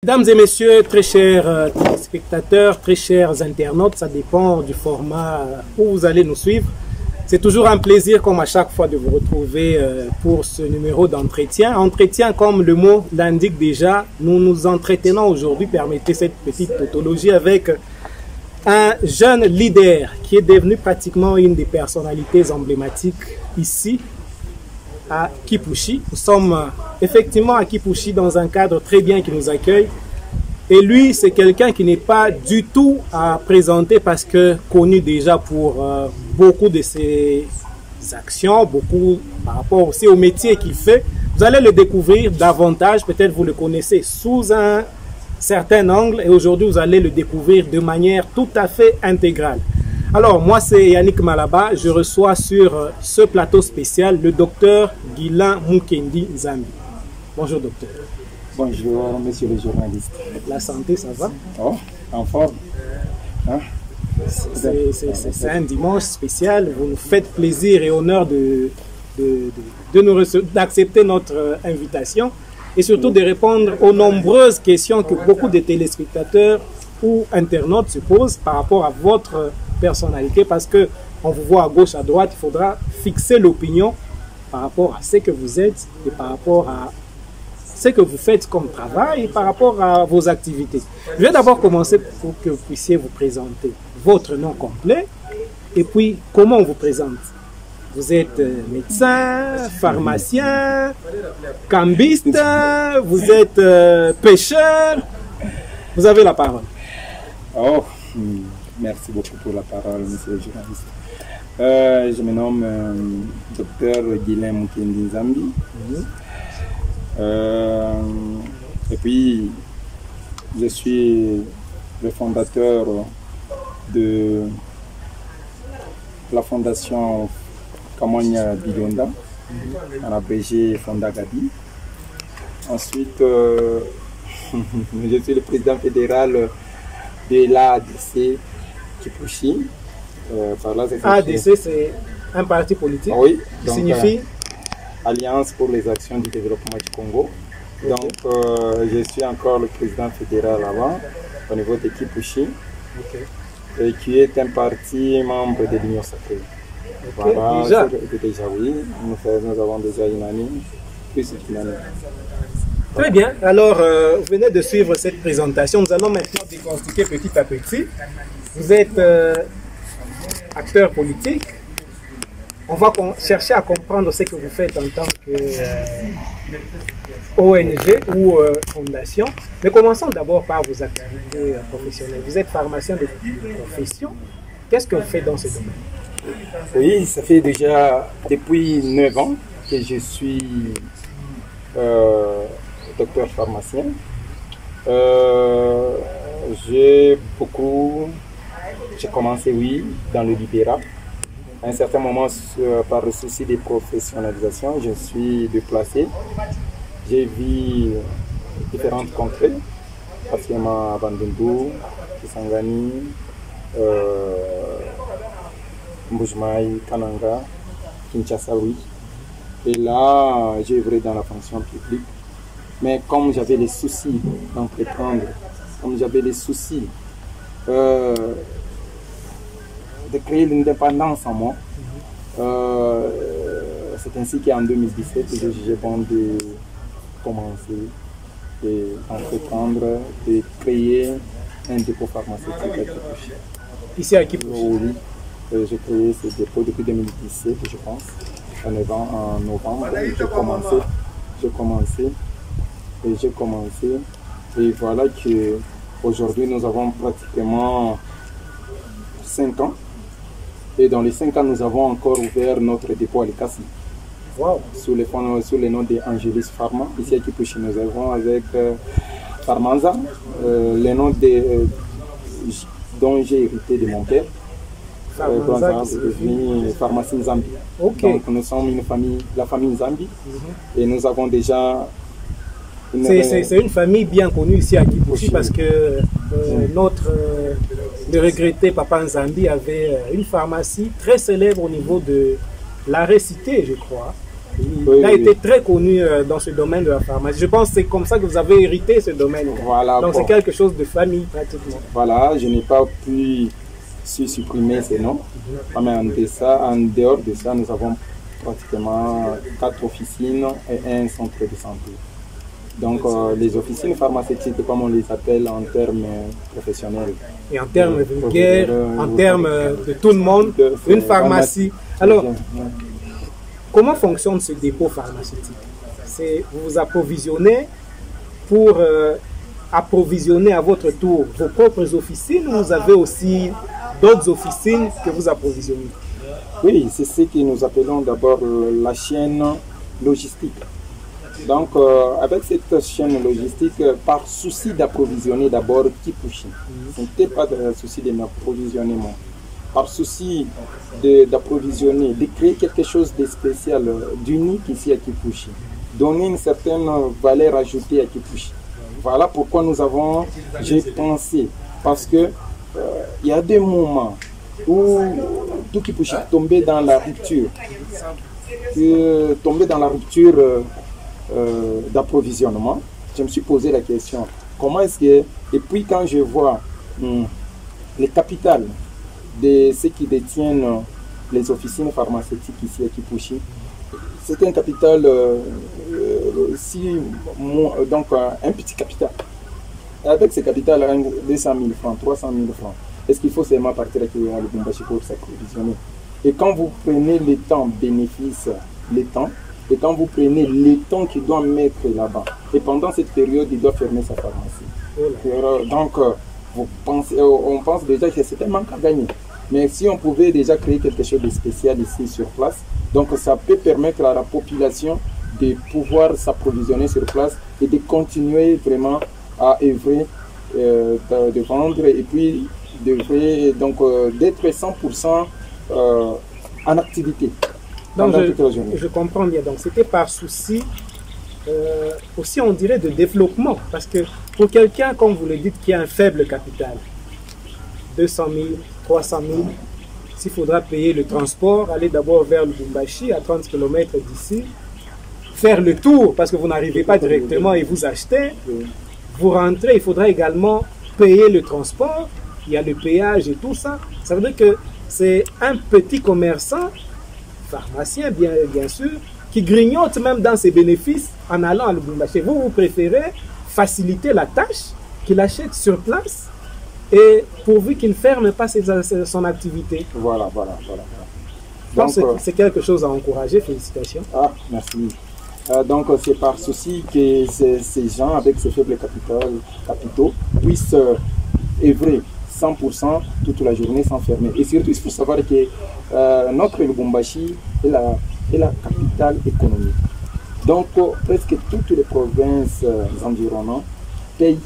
Mesdames et messieurs, très chers téléspectateurs, très chers internautes, ça dépend du format où vous allez nous suivre. C'est toujours un plaisir, comme à chaque fois, de vous retrouver pour ce numéro d'entretien. Entretien, comme le mot l'indique déjà, nous nous entretenons aujourd'hui, permettez cette petite tautologie, avec un jeune leader qui est devenu pratiquement une des personnalités emblématiques ici, à Kipushi. Nous sommes effectivement à Kipushi dans un cadre très bien qui nous accueille. Et lui, c'est quelqu'un qui n'est pas du tout à présenter parce que connu déjà pour beaucoup de ses actions, beaucoup par rapport aussi au métier qu'il fait. Vous allez le découvrir davantage, peut-être vous le connaissez sous un certain angle et aujourd'hui vous allez le découvrir de manière tout à fait intégrale. Alors, moi, c'est Yannick Malaba. Je reçois sur ce plateau spécial le docteur Guilain Mukendi Nzambi. Bonjour, docteur. Bonjour, monsieur le journaliste. La santé, ça va? Oh, en forme. Hein? C'est un dimanche spécial. Vous nous faites plaisir et honneur d'accepter notre invitation et surtout de répondre aux nombreuses questions que beaucoup de téléspectateurs ou internautes se posent par rapport à votre personnalité, parce que on vous voit à gauche, à droite, il faudra fixer l'opinion par rapport à ce que vous êtes et par rapport à ce que vous faites comme travail et par rapport à vos activités. Je vais d'abord commencer pour que vous puissiez vous présenter votre nom complet et puis comment on vous présente. Vous êtes médecin, pharmacien, cambiste, vous êtes pêcheur. Vous avez la parole. Oh, merci beaucoup pour la parole, monsieur le journaliste. Je me nomme docteur Guilain Mukendi Nzambi. Et puis, je suis le fondateur de la fondation Kamonya Bilonda, en abrégé Fonda Gabi. Ensuite, je suis le président fédéral de l'ADC Kipushi. ADC, c'est un parti politique, oui, qui signifie Alliance pour les actions du développement du Congo. Okay. Donc, je suis encore le président fédéral là-bas, au niveau de Kipushi, et qui est un parti membre de l'Union sacrée. Okay. Voilà, déjà oui, nous avons déjà une année, plus d'une année. Très bien, alors vous venez de suivre cette présentation, nous allons maintenant déconstruire petit à petit. Vous êtes acteur politique, on va chercher à comprendre ce que vous faites en tant que ONG ou fondation, mais commençons d'abord par vos activités professionnelles. Vous êtes pharmacien de profession, qu'est-ce que vous faites dans ce domaine? Oui, ça fait déjà depuis 9 ans que je suis docteur pharmacien. J'ai commencé, oui, dans le libéral. À un certain moment, par le souci de professionnalisation, je suis déplacé. J'ai vu différentes contrées, particulièrement à Bandundu, Kisangani, Mbujmaï, Kananga, Kinshasa, oui. Et là, j'ai œuvré dans la fonction publique. Mais comme j'avais les soucis d'entreprendre, comme j'avais les soucis de créer l'indépendance en moi, c'est ainsi qu'en 2017, j'ai jugé bon de commencer, d'entreprendre, de créer un dépôt pharmaceutique à Kipushi. Ici à Kipushi? Oui, j'ai créé ce dépôt depuis 2017, je pense, en novembre. J'ai commencé, et voilà qu'aujourd'hui nous avons pratiquement 5 ans. Et dans les 5 ans, nous avons encore ouvert notre dépôt à Likasi. Wow. Sous le nom d'Angelis Pharma. Ici à Kipushi, nous avons avec Pharmanza, le nom dont j'ai hérité de mon père. Pharmanza, c'est devenu Pharmacie Nzambi. Okay. Donc nous sommes la famille Nzambi. Et nous avons déjà... C'est une famille bien connue ici à Kipushi parce que le regretté Papa Nzambi avait une pharmacie très célèbre au niveau de l'arrêt cité, je crois. Il a été très connu dans ce domaine de la pharmacie. Je pense que c'est comme ça que vous avez hérité ce domaine. Voilà, donc c'est quelque chose de famille pratiquement. Voilà, je n'ai pas pu supprimer ces noms. Mais en dehors de ça, nous avons pratiquement 4 officines et un centre de santé. Donc les officines pharmaceutiques, comme on les appelle en termes professionnels. Et en termes vulgaires, en termes de tout le monde, une pharmacie. Alors, comment fonctionne ce dépôt pharmaceutique? Vous vous approvisionnez pour approvisionner à votre tour vos propres officines, ou vous avez aussi d'autres officines que vous approvisionnez? Oui, c'est ce que nous appelons d'abord la chaîne logistique. Donc, avec cette chaîne logistique, par souci d'approvisionner d'abord Kipushi, ce n'était pas de souci de m'approvisionnement, par souci d'approvisionner, de créer quelque chose de spécial, d'unique ici à Kipushi, donner une certaine valeur ajoutée à Kipushi. Voilà pourquoi j'ai pensé, parce que il y a des moments où tout Kipushi tombait dans la rupture, d'approvisionnement. Je me suis posé la question, comment est-ce que, et puis quand je vois les capitales de ceux qui détiennent les officines pharmaceutiques ici à Kipushi, c'est un capital, donc un petit capital. Avec ce capital, 200 000 francs, 300 000 francs, est-ce qu'il faut seulement partir à Lubumbashi pour s'approvisionner? Et quand vous prenez le temps, bénéfice, le temps, et quand vous prenez le temps qu'il doit mettre là-bas, et pendant cette période, il doit fermer sa pharmacie. Donc, on pense déjà que c'est un manque à gagner. Mais si on pouvait déjà créer quelque chose de spécial ici sur place, donc ça peut permettre à la population de pouvoir s'approvisionner sur place et de continuer vraiment à œuvrer, de vendre et puis d'être 100% en activité. Donc je comprends bien. Donc c'était par souci aussi, on dirait, de développement. Parce que pour quelqu'un, comme vous le dites, qui a un faible capital, 200 000, 300 000, s'il faudra payer le transport, aller d'abord vers Lubumbashi, à 30 km d'ici, faire le tour, parce que vous n'arrivez pas directement et vous achetez, vous rentrez, il faudra également payer le transport, il y a le péage et tout ça. Ça veut dire que c'est un petit commerçant, pharmacien bien sûr, qui grignote même dans ses bénéfices en allant à Lubumbashi. Vous préférez faciliter la tâche, qu'il achète sur place, et pourvu qu'il ne ferme pas son activité. Voilà. Donc c'est quelque chose à encourager, félicitations. Ah, merci. Donc c'est par souci que ces gens avec ces faibles capitaux puissent œuvrer 100% toute la journée sans fermer. Et surtout, il faut savoir que notre Lubumbashi est la capitale économique. Donc presque toutes les provinces environnantes payent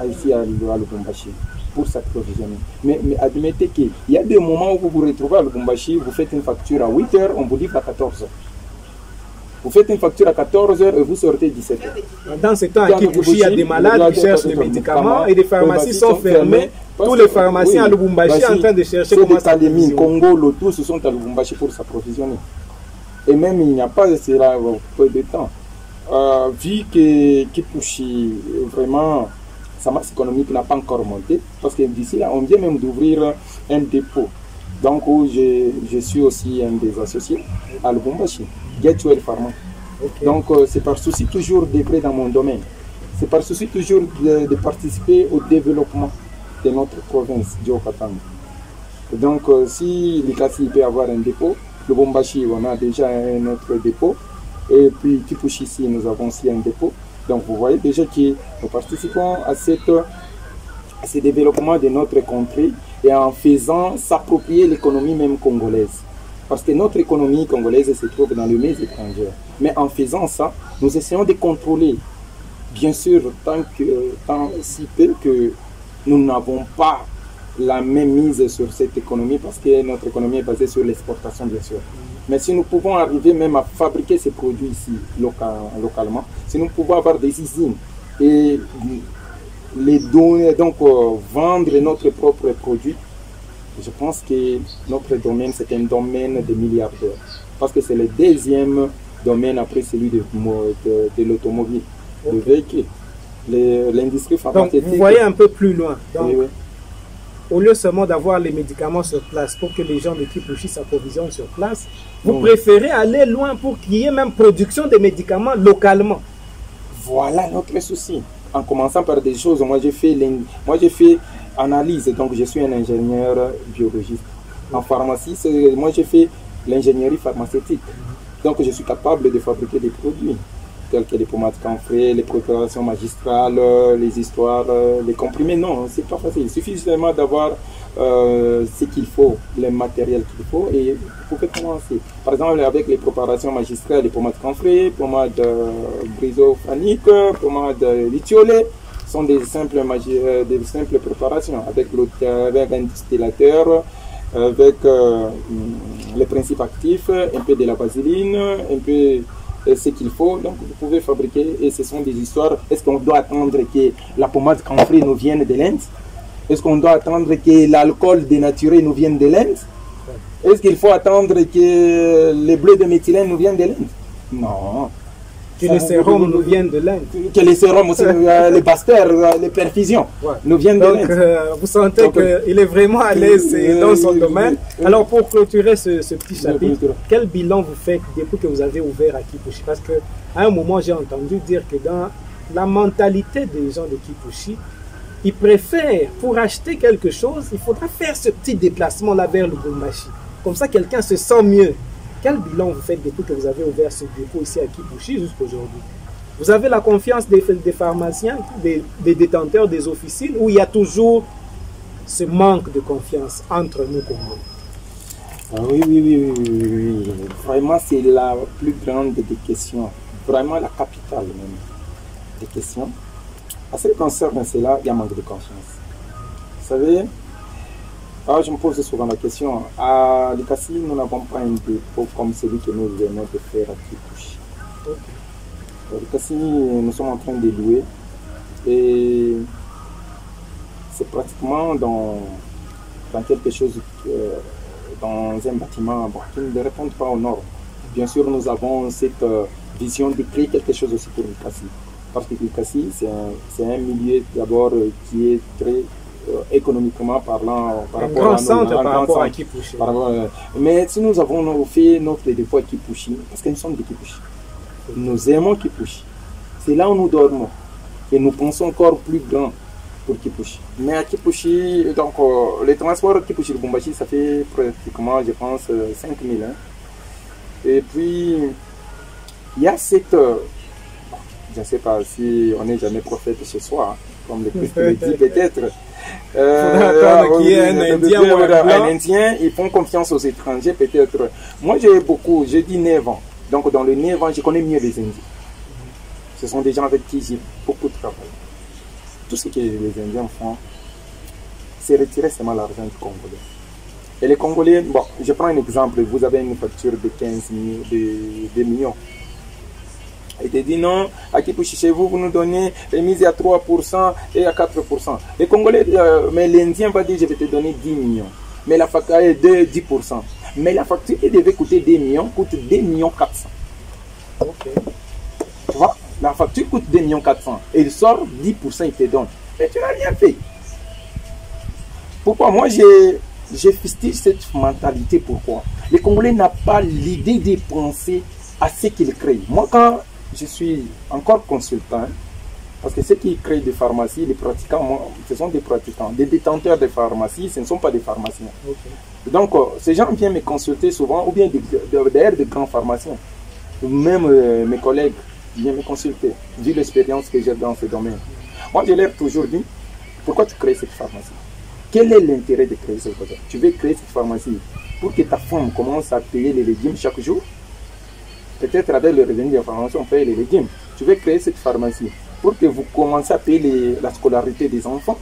ici à Lubumbashi pour s'approvisionner. Mais admettez qu'il y a des moments où vous vous retrouvez à Lubumbashi, vous faites une facture à 8 h, on vous livre à 14 h. Vous faites une facture à 14 h et vous sortez 17 h. Dans ce temps, à Kipushi, il y a des malades qui cherchent des médicaments et les pharmacies sont fermées. Tous les pharmaciens à Lubumbashi sont en train de chercher comment s'approvisionner. Congo, Lotus, ce sont à Lubumbashi pour s'approvisionner. Et même il n'y a pas cela peu de temps. Vu que Kipushi, vraiment, sa masse économique n'a pas encore monté, parce que d'ici là, on vient même d'ouvrir un dépôt. Donc, où je suis aussi un des associés à Lubumbashi, Getwell Pharma. Okay. Donc, c'est par souci toujours d'œuvrer dans mon domaine. C'est par souci toujours de participer au développement de notre province, Djokatanga. Donc, si l'ICASI peut avoir un dépôt, Lubumbashi, on a déjà un autre dépôt. Et puis, Kipushi, ici, nous avons aussi un dépôt. Donc, vous voyez déjà que nous participons à ce développement de notre contrée et en faisant s'approprier l'économie même congolaise. Parce que notre économie congolaise se trouve dans le milieu étranger. Mais en faisant ça, nous essayons de contrôler, bien sûr, tant si peu que nous n'avons pas la même mise sur cette économie, parce que notre économie est basée sur l'exportation, bien sûr. Mais si nous pouvons arriver même à fabriquer ces produits ici, localement, si nous pouvons avoir des usines et les donner, donc vendre notre propre produit, je pense que notre domaine, c'est un domaine de milliardaires. Parce que c'est le deuxième domaine après celui de l'automobile, le véhicule, l'industrie Donc, pharmaceutique. vous voyez un peu plus loin. Donc, Oui, oui. au lieu seulement d'avoir les médicaments sur place pour que les gens de Kipushi s'approvisionnent sur place, vous Non. préférez aller loin pour qu'il y ait même production de médicaments localement. Voilà notre souci. En commençant par des choses, moi j'ai fait analyse, donc je suis un ingénieur biologiste. En pharmacie, moi j'ai fait l'ingénierie pharmaceutique. Donc je suis capable de fabriquer des produits tels que les pommades camphrées, les préparations magistrales, les histoires, les comprimés. Non, c'est pas facile. Il suffit seulement d'avoir ce qu'il faut, le matériel qu'il faut et vous pouvez commencer. Par exemple, avec les préparations magistrales, les pommades camphrées, pommades brisophaniques, pommades lithiolées, sont des simples préparations avec un distillateur, avec les principes actifs, un peu de la vaseline, un peu ce qu'il faut. Donc vous pouvez fabriquer et ce sont des histoires. Est-ce qu'on doit attendre que la pommade camphrée nous vienne de l'Inde? Est-ce qu'on doit attendre que l'alcool dénaturé nous vienne de l'Inde? Est-ce qu'il faut attendre que les bleus de méthylène nous viennent de l'Inde? Non. Que les sérums nous viennent de l'Inde. Que les sérums aussi, les pasteurs, les perfusions nous viennent de Donc, l'Inde. vous sentez qu'il est vraiment à l'aise dans son domaine. Alors, pour clôturer ce petit chapitre, quel bilan vous faites depuis que vous avez ouvert à Kipushi? Parce qu'à un moment, j'ai entendu dire que dans la mentalité des gens de Kipushi, ils préfèrent, pour acheter quelque chose, il faudra faire ce petit déplacement-là vers Lubumbashi. Comme ça, quelqu'un se sent mieux. Quel bilan vous faites depuis que vous avez ouvert ce dépôt ici à Kipushi jusqu'aujourd'hui? Vous avez la confiance des pharmaciens, des détenteurs des officines, ou il y a toujours ce manque de confiance entre nous Congolais? Oui. Vraiment, c'est la plus grande des questions. Vraiment la capitale même des questions. À ce qui concerne cela, il y a un manque de confiance. Vous savez, je me pose souvent la question. À Likasi, nous n'avons pas un dépôt comme celui que nous venons de faire à Kipushi. À Likasi, nous sommes en train de louer et c'est pratiquement dans quelque chose, dans un bâtiment qui ne répond pas aux normes. Bien sûr, nous avons cette vision de créer quelque chose aussi pour Likasi. Parce que Likasi, c'est un milieu d'abord qui est très économiquement parlant par rapport à Kipushi. Mais si nous avons fait notre dépôt à Kipushi, parce que nous sommes de Kipushi, nous aimons Kipushi. C'est là où nous dormons et nous pensons encore plus grand pour Kipushi. Mais à Kipushi, donc les transports Kipushi-Lubumbashi, ça fait pratiquement, je pense, 5000. Hein. Et puis, il y a cette... je ne sais pas si on n'est jamais prophète chez soi, hein, comme le Christ le dit peut-être. Un Indien, ils font confiance aux étrangers peut-être. Moi j'ai dit 9 ans. Donc dans les 9 ans, je connais mieux les Indiens. Ce sont des gens avec qui j'ai beaucoup travaillé. Tout ce que les Indiens font, c'est retirer seulement l'argent du Congolais. Et les Congolais, bon, je prends un exemple, vous avez une facture de 15 millions, de millions. Et te dit non, à Kipushi chez vous, vous nous donnez remise à 3% et à 4%. Les Congolais, mais l'Indien va dire je vais te donner 10 millions. Mais la facture est de 10%. Mais la facture qui devait coûter 2 millions coûte 2 millions 400. Ok. Tu vois, la facture coûte 2 millions 400. Et il sort 10%, il te donne. Mais tu n'as rien fait. Pourquoi? Moi, j'ai fustige cette mentalité. Pourquoi? Les Congolais n'ont pas l'idée de penser à ce qu'ils créent. Moi, quand je suis encore consultant, parce que ceux qui créent des pharmacies, les pratiquants, ce sont des pratiquants. Des détenteurs de pharmacies, ce ne sont pas des pharmaciens. Okay. Donc, ces gens viennent me consulter souvent, ou bien d'ailleurs de grands pharmaciens. Même mes collègues viennent me consulter, vu l'expérience que j'ai dans ce domaine. Moi, je leur ai toujours dit, pourquoi tu crées cette pharmacie? Quel est l'intérêt de créer cette pharmacie? Tu veux créer cette pharmacie pour que ta femme commence à payer les légumes chaque jour? Peut-être avec le revenu de la pharmacie, on paye les légumes. Tu veux créer cette pharmacie pour que vous commenciez à payer la scolarité des enfants.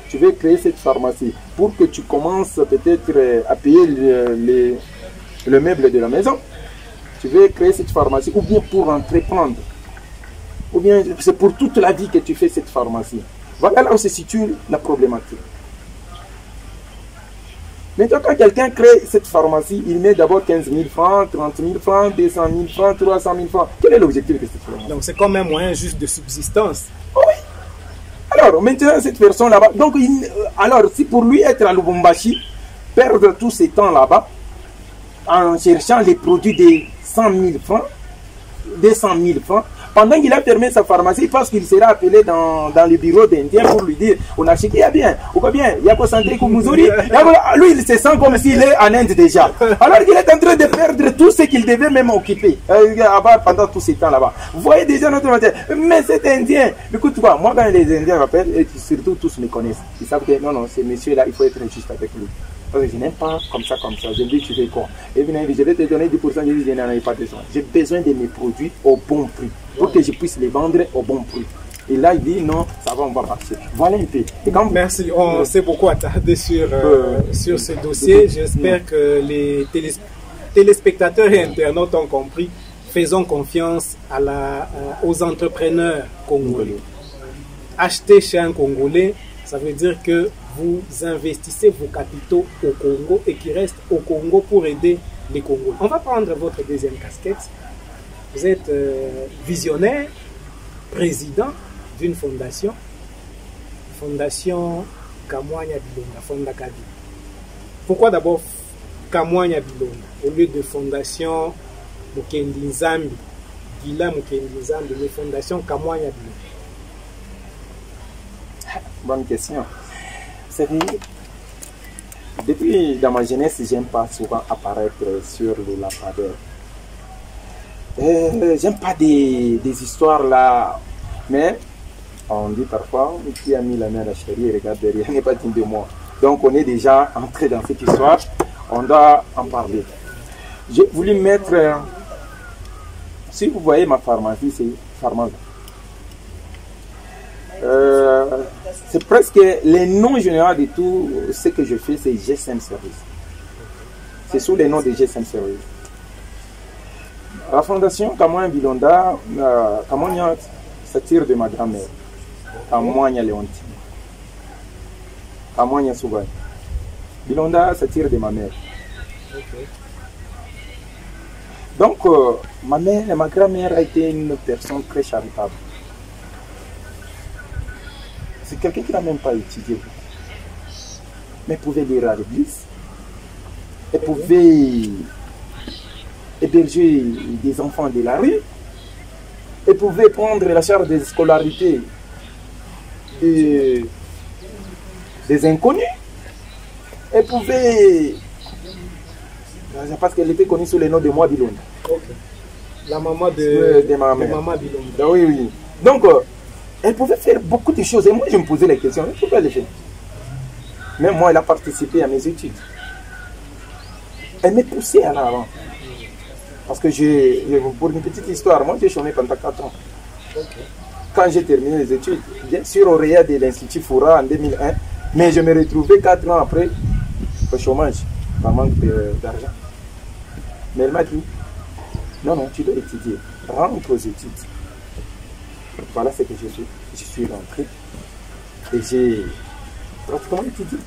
Tu veux créer cette pharmacie pour que tu commences peut-être à payer le meuble de la maison. Tu veux créer cette pharmacie ou bien pour entreprendre. Ou bien c'est pour toute la vie que tu fais cette pharmacie. Voilà là où se situe la problématique. Maintenant, quand quelqu'un crée cette pharmacie, il met d'abord 15 000 francs, 30 000 francs, 200 000 francs, 300 000 francs. Quel est l'objectif de cette pharmacie? Donc c'est comme un moyen juste de subsistance. Oui. Alors, maintenant, cette personne là-bas, donc, alors, si pour lui être à Lubumbashi, perdre tout ce temps là-bas, en cherchant les produits de 100 000 francs, 200 000 francs, pendant qu'il a fermé sa pharmacie, parce qu'il sera appelé dans le bureau d'Indien pour lui dire, on a acheté bien, ou pas bien, il y a quoi centré Koumouzori. Lui, il se sent comme s'il est en Inde déjà. Alors qu'il est en train de perdre tout ce qu'il devait même occuper pendant tout ce temps là-bas. Vous voyez déjà notre matière. Mais cet Indien, écoute quoi, moi quand les Indiens m'appellent, et surtout tous me connaissent, ils savent que non, ce monsieur-là, il faut être juste avec lui. Parce que je n'aime pas comme ça. Je me dis, tu fais quoi? Et bien, je vais te donner 10%, je dis, je n'en ai pas besoin. J'ai besoin de mes produits au bon prix, pour que je puisse les vendre au bon prix. Et là, il dit, non, ça va, on va marcher. Voilà un peu. Merci, on s'est beaucoup attardé sur ce dossier. J'espère que les téléspectateurs et internautes ont compris. Faisons confiance aux entrepreneurs congolais. Acheter chez un Congolais, ça veut dire que vous investissez vos capitaux au Congo et qui restent au Congo pour aider les Congolais. On va prendre votre deuxième casquette. Vous êtes visionnaire, président d'une fondation, Fondation Kamwanya Bilonga, Fonda Kabi. Pourquoi d'abord Kamwanya Bilonga au lieu de Fondation Mukendi Nzambi, Gila Mukendi Nzambi, mais Fondation Kamwanya Bilonga? Bonne question. C'est que depuis dans ma jeunesse, j'aime pas souvent apparaître sur les lampadaires. J'aime pas des histoires là, mais on dit parfois qui a mis la main à la chérie et regarde derrière, n'est pas digne de moi. Donc on est déjà entré dans cette histoire, on doit en parler. J'ai voulu mettre, si vous voyez ma pharmacie, c'est pharmacie. C'est presque les noms généraux de tout ce que je fais, c'est GSM Service. C'est sous les noms de GSM Service. La fondation Kamwanya Bilonda, Kamwanya, ça tire de ma grand-mère. Kamwanya Léontine. Kamwanya Soubay. Bilonda, ça tire de ma mère. Okay. Donc, ma grand-mère a été une personne très charitable. C'est quelqu'un qui n'a même pas étudié. Mais pouvait lire à l'église. Elle pouvait héberger des enfants de la rue. Elle pouvait prendre la charge des scolarités des inconnus. Elle pouvait... Parce qu'elle était connue sous le nom de Moi Bilonda. Okay. La maman de maman Bilonda. Oui, oui. Donc, elle pouvait faire beaucoup de choses. Et moi, je me posais la question, pourquoi elle le fait? Même moi, elle a participé à mes études. Elle m'a poussé à l'avant. Parce que pour une petite histoire, moi, j'ai chômé pendant 4 ans. Okay. Quand j'ai terminé les études, bien sûr, au réa de l'Institut Foura en 2001, mais je me retrouvais 4 ans après au chômage, par manque d'argent. Mais elle m'a dit, non, tu dois étudier, rentre aux études. Voilà ce que je suis. Je suis rentré et j'ai pratiquement étudié.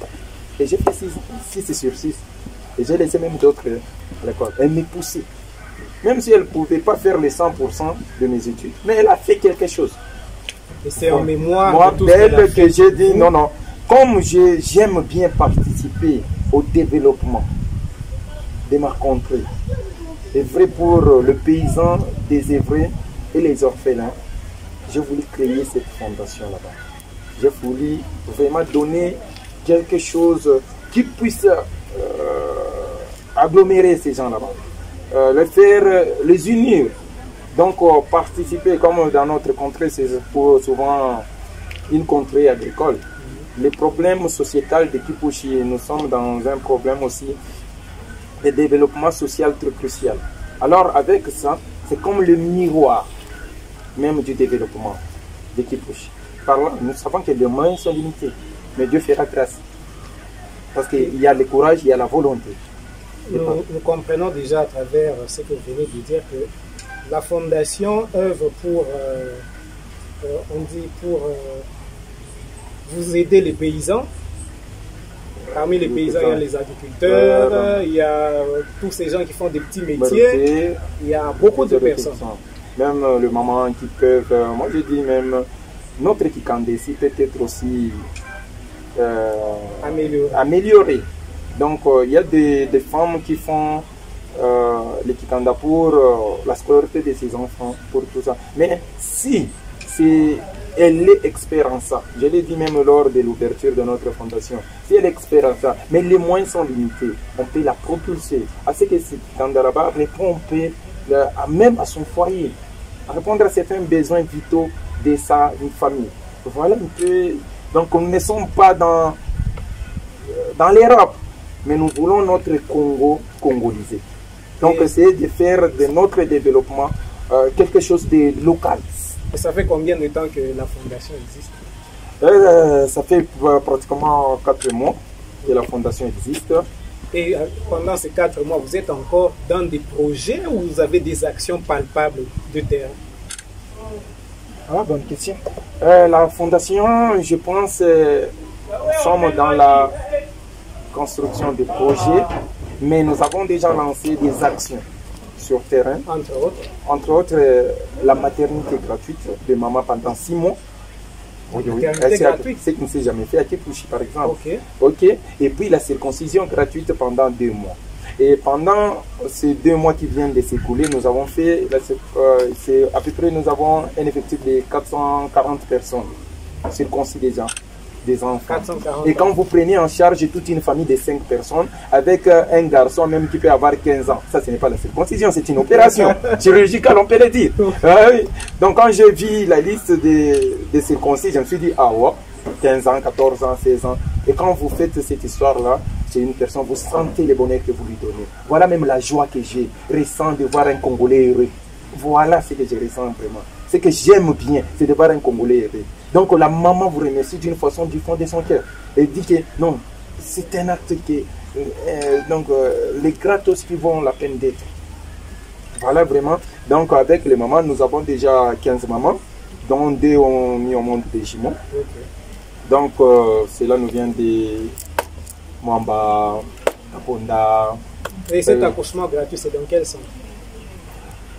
Et j'ai fait 6 sur 6. Et j'ai laissé même d'autres à l'école. Elle m'a poussé. Même si elle ne pouvait pas faire les 100% de mes études. Mais elle a fait quelque chose. Et c'est en mémoire moi, d'elle que j'ai dit, non. Comme j'aime bien participer au développement de ma contrée, c'est vrai pour le paysan désœuvré et les orphelins, j'ai voulu créer cette fondation là-bas. J'ai voulu vraiment donner quelque chose qui puisse agglomérer ces gens là-bas, les unir. Donc participer, comme dans notre contrée, c'est souvent une contrée agricole. Les problèmes sociétals de Kipushi, nous sommes dans un problème aussi de développement social très crucial. Alors avec ça, c'est comme le miroir même du développement de Kipushi. Par là, nous savons que les moyens sont limités, mais Dieu fera grâce. Parce qu'il y a le courage, il y a la volonté. Nous comprenons déjà à travers ce que vous venez de dire que la fondation œuvre pour, vous aider les paysans Parmi les paysans, il y a les agriculteurs, il y a tous ces gens qui font des petits métiers, il y a beaucoup de personnes. Même les mamans qui peuvent, moi je dis même, notre Kikandesi peut être aussi amélioré. Donc il y a des femmes qui font les Kikanda pour la scolarité de ses enfants, pour tout ça. Mais si elle est experte en ça, je l'ai dit même lors de l'ouverture de notre fondation, si elle est experte en ça, mais les moyens sont limités, on peut la propulser à ce que ce Kikanda là-bas répond même à son foyer, à répondre à certains besoins vitaux de sa famille. Voilà un peu. Donc nous ne sommes pas dans les rap, mais nous voulons notre Congo congolisé. Donc c'est de faire de notre développement quelque chose de local. Et ça fait combien de temps que la fondation existe? Ça fait pratiquement 4 mois que la fondation existe. Et pendant ces 4 mois, vous êtes encore dans des projets ou vous avez des actions palpables de terrain? Ah, bonne question. La fondation, je pense, nous sommes dans la construction de projets, mais nous avons déjà lancé des actions sur terrain. Entre autres, la maternité gratuite de maman pendant 6 mois. C'est qui ne s'est jamais fait à Kipouchi, par exemple. Ok. Et puis la circoncision gratuite pendant 2 mois. Et pendant ces 2 mois qui viennent de s'écouler, nous avons fait, à peu près, nous avons un effectif de 440 personnes circoncis déjà, des enfants. 440. Et quand vous prenez en charge toute une famille de 5 personnes, avec un garçon même qui peut avoir 15 ans, ça ce n'est pas la circoncision, c'est une opération chirurgicale, on peut le dire. Donc quand j'ai vu la liste des circoncis, je me suis dit, ah ouais, 15 ans, 14 ans, 16 ans. Et quand vous faites cette histoire-là, c'est une personne, vous sentez le bonheur que vous lui donnez. Voilà même la joie que j'ai ressens de voir un Congolais heureux. Voilà ce que je ressens vraiment. Ce que j'aime bien, c'est de voir un Congolais heureux. Donc la maman vous remercie d'une façon du fond de son cœur. Elle dit que non, c'est un acte que les gratos qui vont la peine d'être. Voilà vraiment. Donc avec les mamans, nous avons déjà 15 mamans, dont 2 ont mis au monde des jumeaux. Donc cela nous vient de Mwamba, Kaponda. Et cet accouchement gratuit, c'est dans quel centre?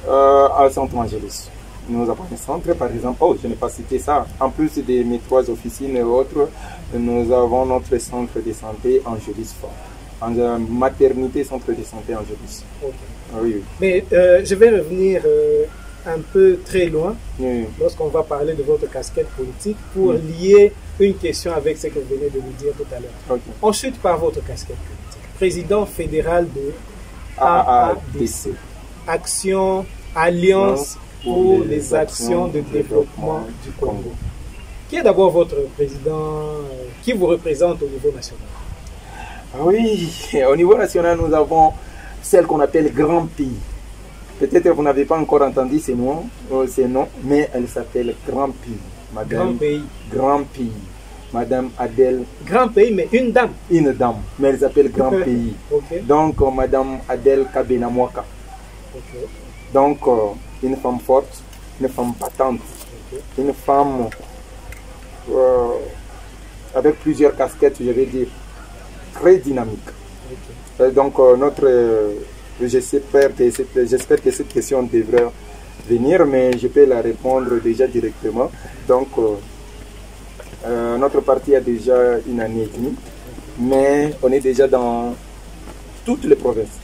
À Centre Angelus. Nous avons un centre, par exemple, je n'ai pas cité ça. En plus de mes 3 officines et autres, nous avons notre centre de santé Angelus Fort. En maternité, centre de santé Angelus. Oui. Mais je vais revenir un peu très loin lorsqu'on va parler de votre casquette politique pour lier une question avec ce que vous venez de nous dire tout à l'heure. On chute par votre casquette politique. Président fédéral de AADC. Action, Alliance pour les actions de développement du Congo. Qui est d'abord votre président, qui vous représente au niveau national? Oui, au niveau national, nous avons celle qu'on appelle Grand Pays. Peut-être que vous n'avez pas encore entendu ces noms, mais elle s'appelle Grand Pays. Grand Pays. Grand Pays. Madame Adèle. Grand Pays, mais une dame. Une dame, mais elle s'appelle Grand Pays. Donc, Madame Adèle Kabenamwaka. Donc, une femme forte, une femme battante, une femme avec plusieurs casquettes, je vais dire, très dynamique. Donc, j'espère que cette question devrait venir, mais je peux la répondre déjà directement. Donc, notre parti a déjà 1 année et demie, mais on est déjà dans toutes les provinces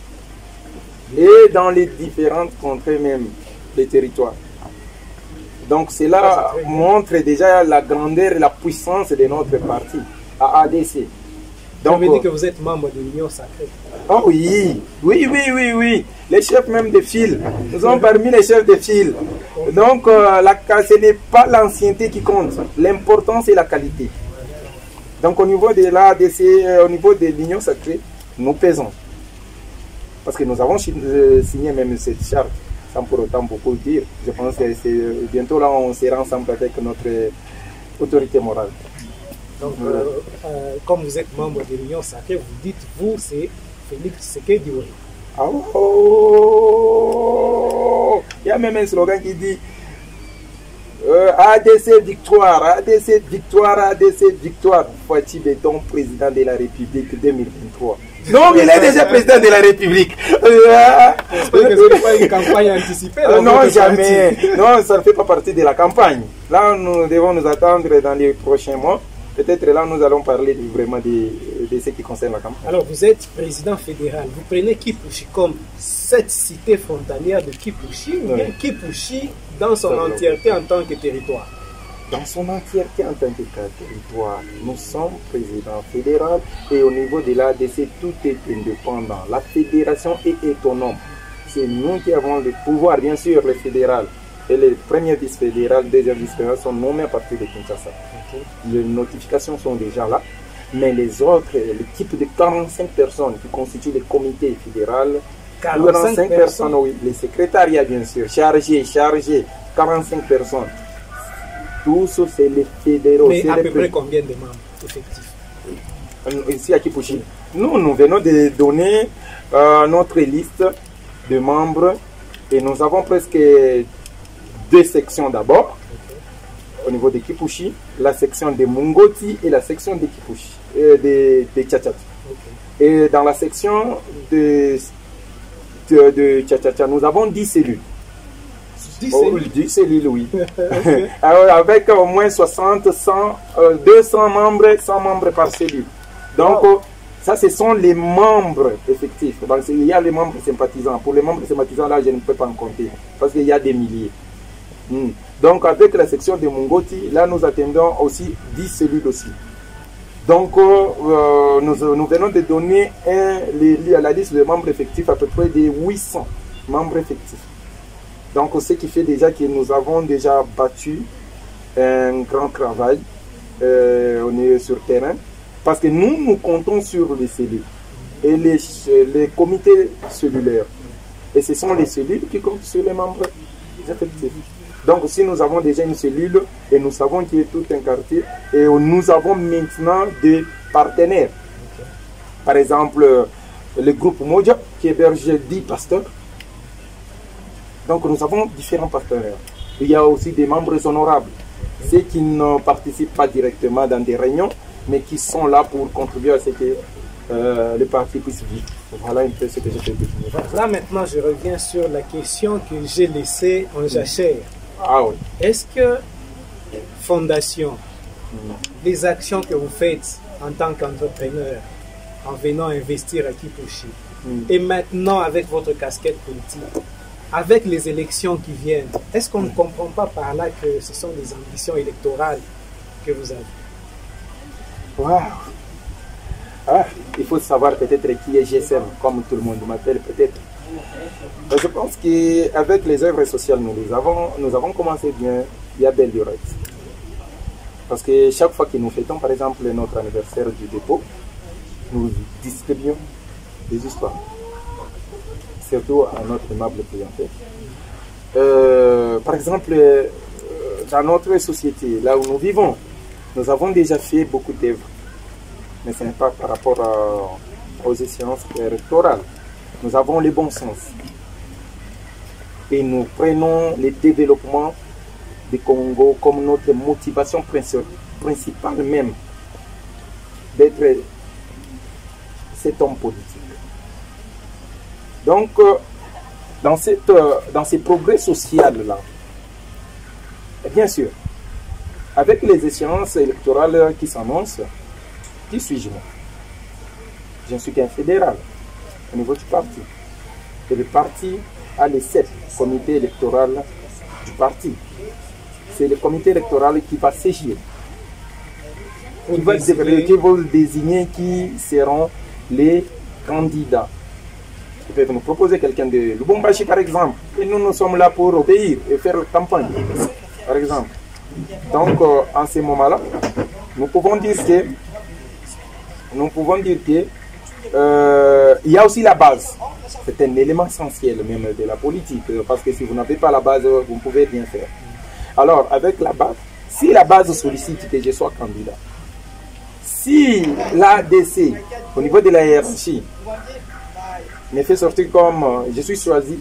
et dans les différentes contrées même des territoires. Donc cela montre déjà la grandeur et la puissance de notre parti, AADC. Donc, vous dites que vous êtes membre de l'Union Sacrée. Oh oui, oui. Les chefs même de file. Nous sommes parmi les chefs de file. Donc, ce n'est pas l'ancienneté qui compte. L'important, c'est la qualité. Donc, au niveau de l'AADC, au niveau de l'Union Sacrée, nous pesons. Parce que nous avons signé même cette charte, sans pour autant beaucoup dire. Je pense que bientôt là, on sera ensemble avec notre autorité morale. Donc, comme vous êtes membre de l'Union Sacrée, vous dites, vous, c'est Félix Tshisekedi. Il y a même un slogan qui dit ADC victoire, ADC victoire, ADC victoire. Fatih Béton, président de la République 2023. Non, mais il est déjà président de la République. Est-ce que ce n'est pas une campagne anticipée? Non, jamais. Non, ça ne fait pas partie de la campagne. Là, nous devons nous attendre dans les prochains mois. Peut-être là, nous allons parler vraiment de ce qui concerne la campagne. Alors, vous êtes président fédéral. Vous prenez Kipushi comme cette cité frontalière de Kipushi, ou bien Kipushi dans son entièreté en tant que territoire? Dans son entièreté en tant que territoire, nous sommes président fédéral et au niveau de l'ADC, tout est indépendant. La fédération est autonome. C'est nous qui avons le pouvoir, bien sûr, le fédéral. Et les premiers vice-fédérales, deuxième vice-fédérales sont nommés à partir de Kinshasa. Les notifications sont déjà là, mais les autres, l'équipe de 45 personnes qui constituent le comité fédéral, 45 personnes, oui, les secrétariats bien sûr, chargés, 45 personnes. Tous, c'est les fédéraux. Mais à peu près combien de membres effectifs? Ici à Kipushi, nous venons de donner notre liste de membres et nous avons presque 2 sections d'abord. Au niveau de Kipushi, la section de Mungoti et la section de Kipushi, de Tchatchat. Et dans la section de Tchatchat, nous avons 10 cellules. 10 cellules, oui. Avec au moins 60, 100, 200 membres, 100 membres par cellule. Donc, ça, ce sont les membres effectifs. Donc, il y a les membres sympathisants. Pour les membres sympathisants, là, je ne peux pas en compter. Parce qu'il y a des milliers. Donc, avec la section de Mungoti, là, nous attendons aussi 10 cellules aussi. Donc, nous venons de donner la liste de membres effectifs, à peu près de 800 membres effectifs. Donc, ce qui fait déjà que nous avons déjà battu un grand travail on est sur terrain. Parce que nous comptons sur les cellules et les comités cellulaires. Et ce sont les cellules qui comptent sur les membres effectifs. Donc, si nous avons déjà une cellule et nous savons qu'il y a tout un quartier, et nous avons maintenant des partenaires. Par exemple, le groupe Moja qui héberge 10 pasteurs. Donc, nous avons différents partenaires. Il y a aussi des membres honorables, ceux qui ne participent pas directement dans des réunions, mais qui sont là pour contribuer à ce que le parti puisse vivre. Voilà un peu ce que je peux définir. Là, maintenant, je reviens sur la question que j'ai laissée en jachère. Ah oui. Est-ce que Fondation, les actions que vous faites en tant qu'entrepreneur, en venant investir à Kipushi, et maintenant avec votre casquette politique, avec les élections qui viennent, est-ce qu'on ne comprend pas par là que ce sont des ambitions électorales que vous avez? Wow. Ah, il faut savoir peut-être qui est GSM, comme tout le monde m'appelle peut-être. Je pense qu'avec les œuvres sociales, nous avons commencé bien, il y a belle durée. Parce que chaque fois que nous fêtons, par exemple, notre anniversaire du dépôt, nous distribuons des histoires. Surtout à notre aimable clientèle. Par exemple, dans notre société, là où nous vivons, nous avons déjà fait beaucoup d'œuvres. Mais ce n'est pas par rapport aux échéances électorales. Nous avons le bon sens. Et nous prenons le développement du Congo comme notre motivation principale même d'être cet homme politique. Donc, dans ces progrès sociaux-là, bien sûr, avec les échéances électorales qui s'annoncent, qui suis-je moi? Je ne suis qu'un fédéral au niveau du parti. Et le parti a les 7 comités électoraux du parti. C'est le comité électoral qui va s'égir, qui va désigner qui seront les candidats. Ils peuvent nous proposer quelqu'un de Lubumbashi par exemple. Et nous sommes là pour obéir et faire la campagne, par exemple. Donc, en ce moment-là, nous pouvons dire que il y a aussi la base. C'est un élément essentiel même de la politique, parce que si vous n'avez pas la base, vous ne pouvez rien faire. Alors, avec la base, si la base sollicite que je sois candidat, si l'ADC, au niveau de la hiérarchie, me fait sortir comme je suis choisi,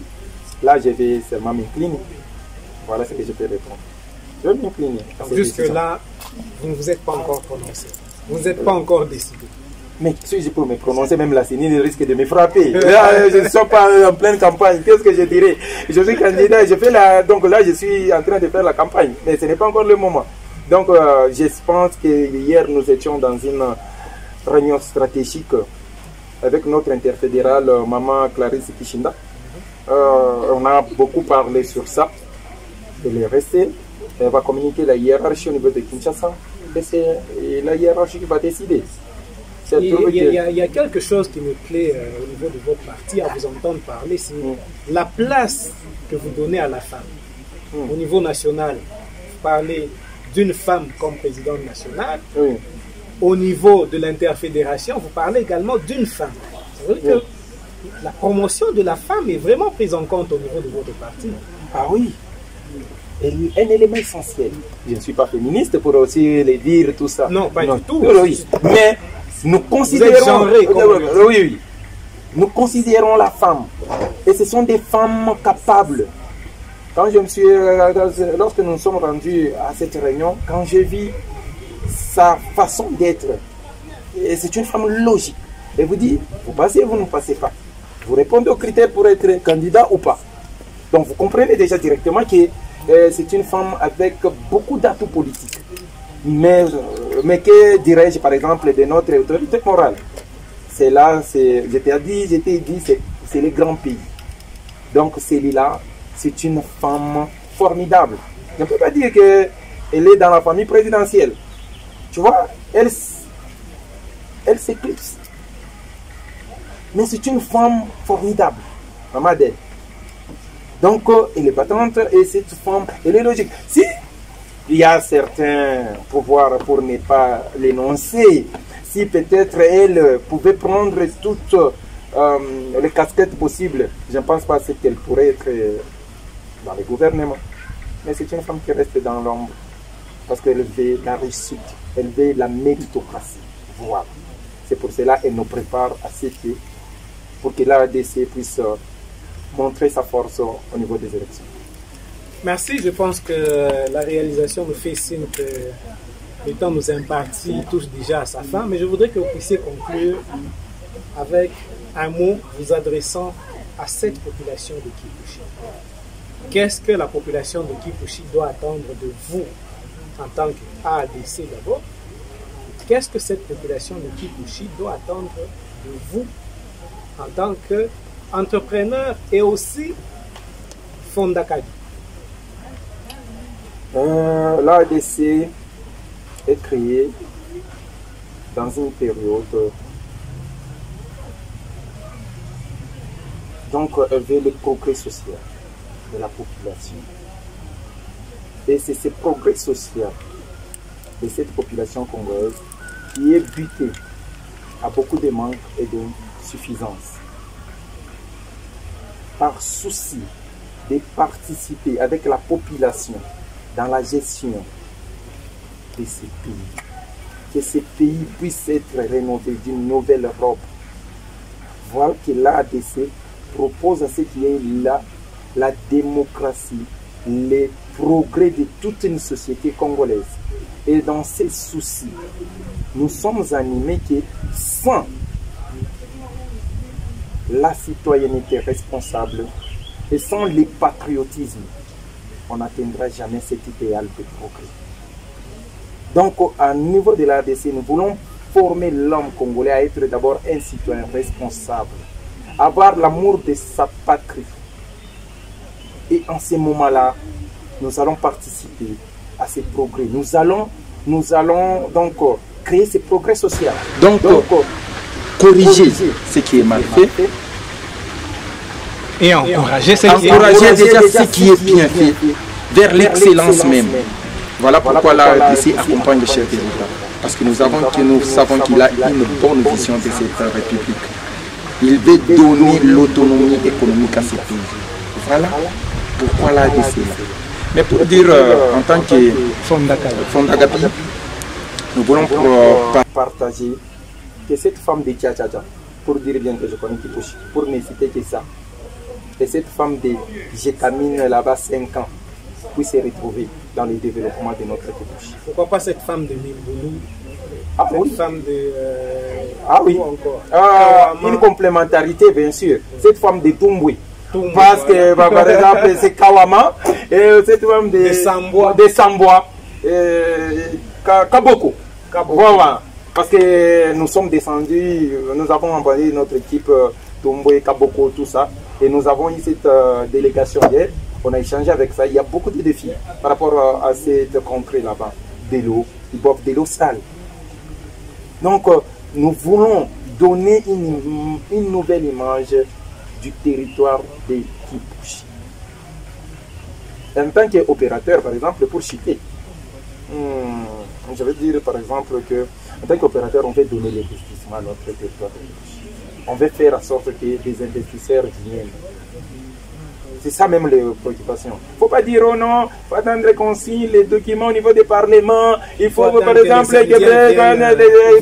là je vais seulement m'incliner. Voilà ce que je peux répondre. Je vais m'incliner. Jusque-là, vous ne vous êtes pas encore prononcé. Vous n'êtes pas encore décidé. Mais si je peux me prononcer, même la CENI risque de me frapper. Là, je ne suis pas en pleine campagne. Qu'est-ce que je dirais? Je suis candidat, donc là, je suis en train de faire la campagne. Mais ce n'est pas encore le moment. Donc, je pense que hier, nous étions dans une réunion stratégique avec notre interfédérale, Maman Clarisse Kishinda. On a beaucoup parlé sur ça. Elle est restée. Elle va communiquer la hiérarchie au niveau de Kinshasa. Et la hiérarchie va décider. Il y a quelque chose qui me plaît au niveau de votre parti, à vous entendre parler, c'est la place que vous donnez à la femme. Au niveau national, vous parlez d'une femme comme présidente nationale. Au niveau de l'interfédération, vous parlez également d'une femme. C'est vrai que la promotion de la femme est vraiment prise en compte au niveau de votre parti. Ah oui, un élément essentiel. Je ne suis pas féministe pour aussi le dire tout ça. Non, pas du tout. Oui. Mais nous considérons, nous considérons la femme, et ce sont des femmes capables. Lorsque nous sommes rendus à cette réunion, quand j'ai vu sa façon d'être, c'est une femme logique. Elle vous dit, vous passez, vous ne passez pas. Vous répondez aux critères pour être candidat ou pas. Donc vous comprenez déjà directement que c'est une femme avec beaucoup d'atouts politiques. Mais que dirais-je par exemple de notre autorité morale? C'est là, je t'ai dit, c'est les grands pays. Donc celle-là, c'est une femme formidable. Je ne peux pas dire qu'elle est dans la famille présidentielle. Tu vois, elle s'éclipse. Mais c'est une femme formidable, Maman Adèle. Donc elle est battante et cette femme, elle est logique. Si il y a certains pouvoirs pour ne pas l'énoncer. Si peut-être elle pouvait prendre toutes les casquettes possibles, je ne pense pas qu'elle pourrait être dans le gouvernement. Mais c'est une femme qui reste dans l'ombre parce qu'elle veut la réussite, elle veut la méritocratie. Voilà. C'est pour cela qu'elle nous prépare à ce que, pour que l'ADC puisse montrer sa force au niveau des élections. Merci, je pense que la réalisation nous fait signe que le temps nous imparti touche déjà à sa fin, mais je voudrais que vous puissiez conclure avec un mot vous adressant à cette population de Kipushi. Qu'est-ce que la population de Kipushi doit attendre de vous en tant qu'ADC d'abord? Qu'est-ce que cette population de Kipushi doit attendre de vous en tant qu'entrepreneur et aussi Fondakabi? L'ADC est créée dans une période, donc elle veut le progrès social de la population. Et c'est ce progrès social de cette population congolaise qui est buté à beaucoup de manques et d'insuffisances. Par souci de participer avec la population dans la gestion de ces pays. Que ces pays puissent être rénovés d'une nouvelle Europe. Voilà que l'ADC propose à ce qui est là la démocratie, les progrès de toute une société congolaise. Et dans ces soucis, nous sommes animés que sans la citoyenneté responsable et sans le patriotisme, on n'atteindra jamais cet idéal de progrès. Donc, à niveau de l'ADC, nous voulons former l'homme congolais à être d'abord un citoyen responsable, avoir l'amour de sa patrie. Et en ce moment-là, nous allons participer à ces progrès. Nous allons donc créer ces progrès sociaux. Donc corriger ce qui est mal fait. Et encourager déjà ce qui est bien fait vers l'excellence même. Voilà pourquoi l'ADC accompagne le chef de l'État. Parce que nous savons qu'il a une bonne vision de cette République. Il veut donner l'autonomie économique à ces pays. Voilà pourquoi l'ADC est là. Mais pour dire, en tant que Fondakabi, nous voulons partager que cette femme de Tchatchacha, pour dire bien que je connais Kipushi, pour ne citer que ça, et cette femme de Jekamine là-bas 5 ans, puisse se retrouver dans le développement de notre Kipushi. Pourquoi pas cette femme de Mimboulou? Ah cette oui. femme de... ah oui. Encore Une complémentarité, bien sûr. Cette femme de Tumbwe. voilà. Parce que, par exemple, c'est Kawama. Et cette femme de Samboa. De Samboa. Kaboko. Voilà. Parce que nous sommes descendus, nous avons envoyé notre équipe Tumbwe, Kaboko, tout ça. Et nous avons eu cette délégation hier. On a échangé avec ça. Il y a beaucoup de défis par rapport à cette contrée là-bas. De l'eau. Ils boivent de l'eau sale. Donc, nous voulons donner une nouvelle image du territoire de Kipushi. En tant qu'opérateur, par exemple, pour Chité, je veux dire par exemple que en tant qu'opérateur, on veut donner l'investissement à notre territoire de Kipushi. On veut faire en sorte que des investisseurs viennent. C'est ça même les préoccupations. Il ne faut pas dire, oh non, il faut attendre qu'on signe les documents au niveau des parlements. Il faut, par exemple,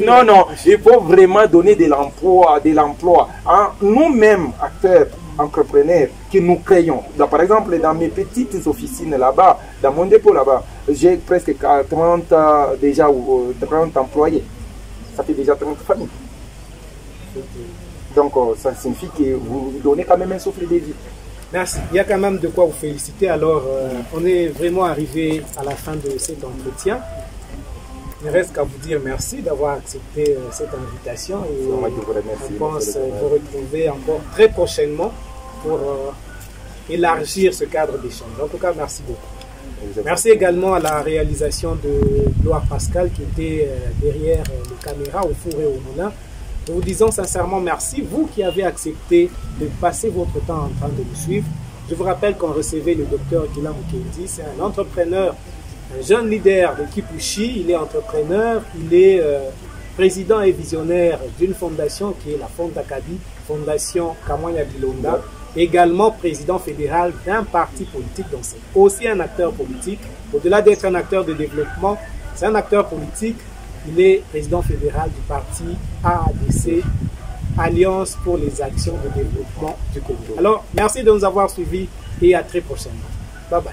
non, non. Il faut vraiment donner de l'emploi, hein? Nous-mêmes, acteurs, entrepreneurs, que nous créons. Donc, par exemple, dans mes petites officines là-bas, dans mon dépôt là-bas, j'ai presque 30 employés. Ça fait déjà 30 familles. Donc, ça signifie que vous donnez quand même un souffle de vie. Merci. Il y a quand même de quoi vous féliciter. Alors, on est vraiment arrivé à la fin de cet entretien. Il ne reste qu'à vous dire merci d'avoir accepté cette invitation. Et moi qui vous remercie. On pense vous retrouver encore très prochainement pour élargir ce cadre d'échange. En tout cas, merci beaucoup. Merci également à la réalisation de Gloire Pascal qui était derrière les caméras au four et au moulin. Nous vous disons sincèrement merci, vous qui avez accepté de passer votre temps en train de nous suivre. Je vous rappelle qu'on recevait le docteur Guillaume Mukendi, c'est un entrepreneur, un jeune leader de Kipushi. Il est entrepreneur, il est président et visionnaire d'une fondation qui est la Fondakabi, Fondation Kamwanya Bilonda, également président fédéral d'un parti politique, donc c'est aussi un acteur politique. Au-delà d'être un acteur de développement, c'est un acteur politique. Il est président fédéral du parti AADC, Alliance pour les actions de développement du Congo. Alors, merci de nous avoir suivis et à très prochainement. Bye bye.